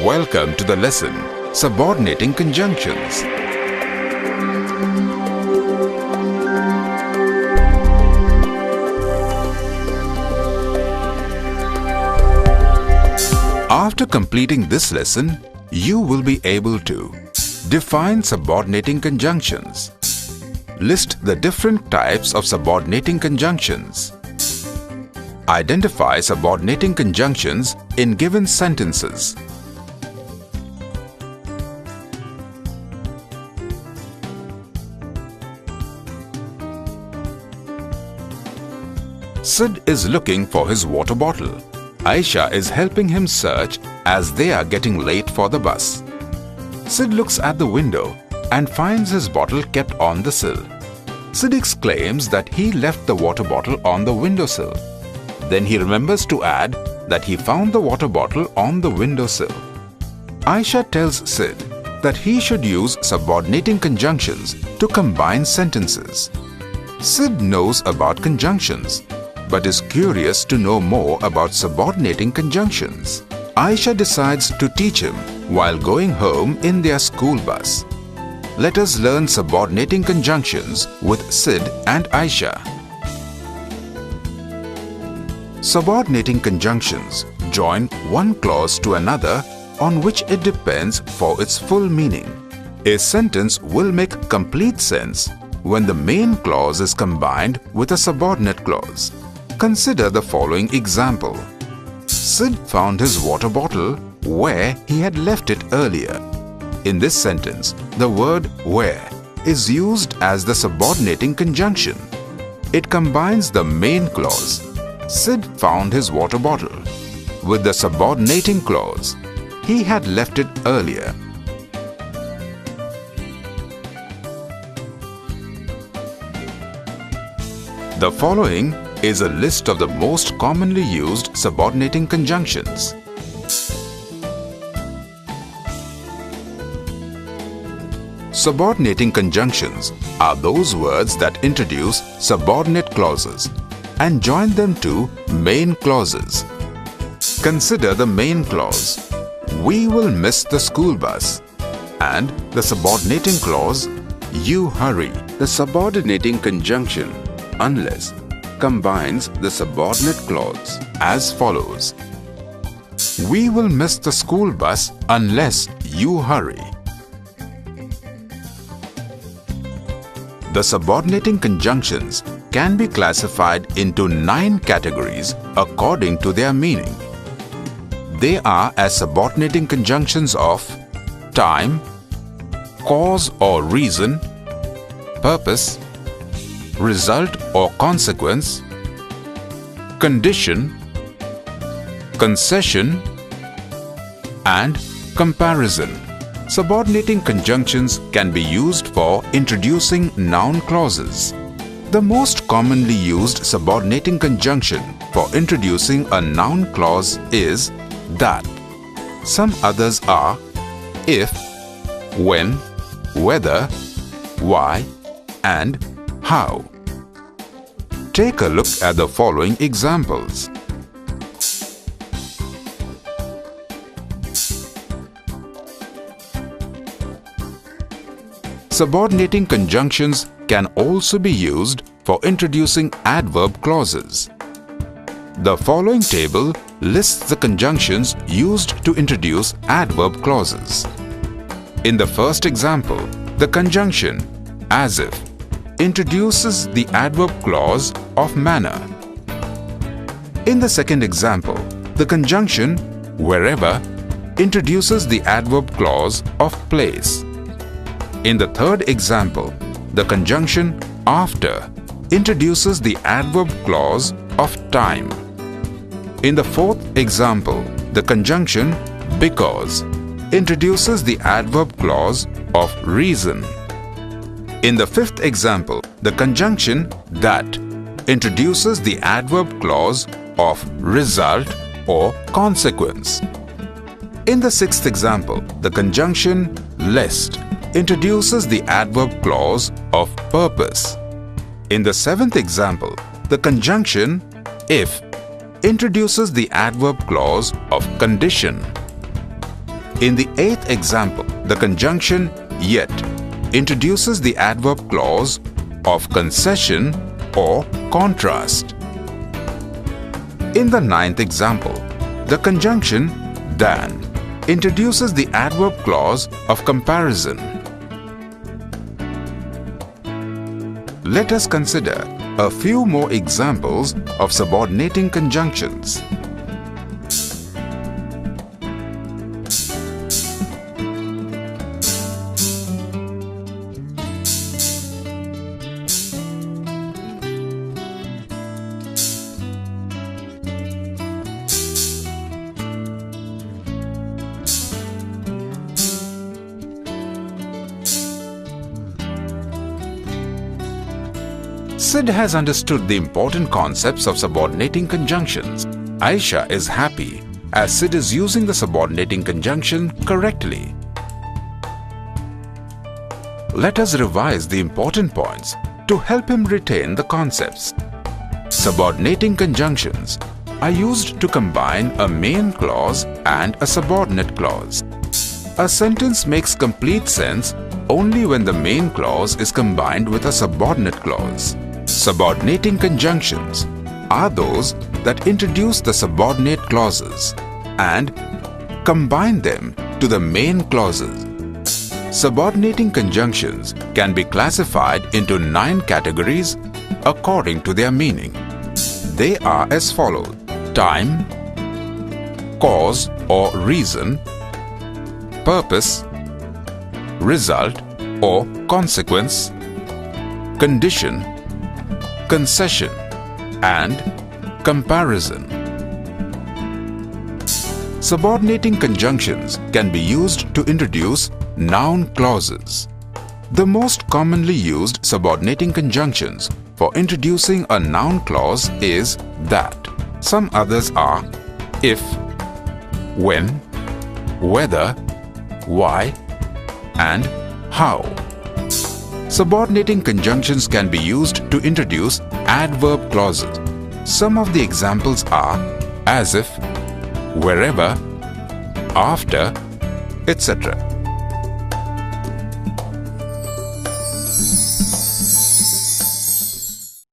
Welcome to the lesson Subordinating Conjunctions. After completing this lesson, you will be able to define subordinating conjunctions, list the different types of subordinating conjunctions, identify subordinating conjunctions in given sentences, Sid is looking for his water bottle. Aisha is helping him search as they are getting late for the bus. Sid looks at the window and finds his bottle kept on the sill. Sid exclaims that he left the water bottle on the windowsill. Then he remembers to add that he found the water bottle on the windowsill. Aisha tells Sid that he should use subordinating conjunctions to combine sentences. Sid knows about conjunctions, but is curious to know more about subordinating conjunctions. Aisha decides to teach him while going home in their school bus. Let us learn subordinating conjunctions with Sid and Aisha. Subordinating conjunctions join one clause to another on which it depends for its full meaning. A sentence will make complete sense when the main clause is combined with a subordinate clause. Consider the following example. Sid found his water bottle where he had left it earlier. In this sentence, the word where is used as the subordinating conjunction. It combines the main clause, Sid found his water bottle, with the subordinating clause, he had left it earlier. The following is a list of the most commonly used subordinating conjunctions. Subordinating conjunctions are those words that introduce subordinate clauses and join them to main clauses. Consider the main clause, we will miss the school bus, and the subordinating clause, you hurry. The subordinating conjunction, unless, combines the subordinate clause as follows. We will miss the school bus unless you hurry. The subordinating conjunctions can be classified into 9 categories according to their meaning. They are as subordinating conjunctions of time, cause or reason, purpose, result or consequence, condition, concession, and comparison. Subordinating conjunctions can be used for introducing noun clauses. The most commonly used subordinating conjunction for introducing a noun clause is that. Some others are if, when, whether, why, and how. Take a look at the following examples. Subordinating conjunctions can also be used for introducing adverb clauses. The following table lists the conjunctions used to introduce adverb clauses. In the first example, the conjunction as if introduces the adverb clause of manner. In the second example, the conjunction wherever introduces the adverb clause of place. In the third example, the conjunction after introduces the adverb clause of time. In the fourth example, the conjunction because introduces the adverb clause of reason. In the fifth example, the conjunction that introduces the adverb clause of result or consequence. In the sixth example, the conjunction lest introduces the adverb clause of purpose. In the seventh example, the conjunction if introduces the adverb clause of condition. In the 8th example, the conjunction yet introduces the adverb clause of concession or contrast. In the 9th example, the conjunction than introduces the adverb clause of comparison. Let us consider a few more examples of subordinating conjunctions. Sid has understood the important concepts of subordinating conjunctions. Aisha is happy as Sid is using the subordinating conjunction correctly. Let us revise the important points to help him retain the concepts. Subordinating conjunctions are used to combine a main clause and a subordinate clause. A sentence makes complete sense only when the main clause is combined with a subordinate clause. Subordinating conjunctions are those that introduce the subordinate clauses and combine them to the main clauses. Subordinating conjunctions can be classified into 9 categories according to their meaning. They are as follows: time, cause or reason, purpose, result or consequence, condition, concession, and comparison. Subordinating conjunctions can be used to introduce noun clauses. The most commonly used subordinating conjunctions for introducing a noun clause is that. Some others are if, when, whether, why, and how. Subordinating conjunctions can be used to introduce adverb clauses. Some of the examples are as if, wherever, after, etc.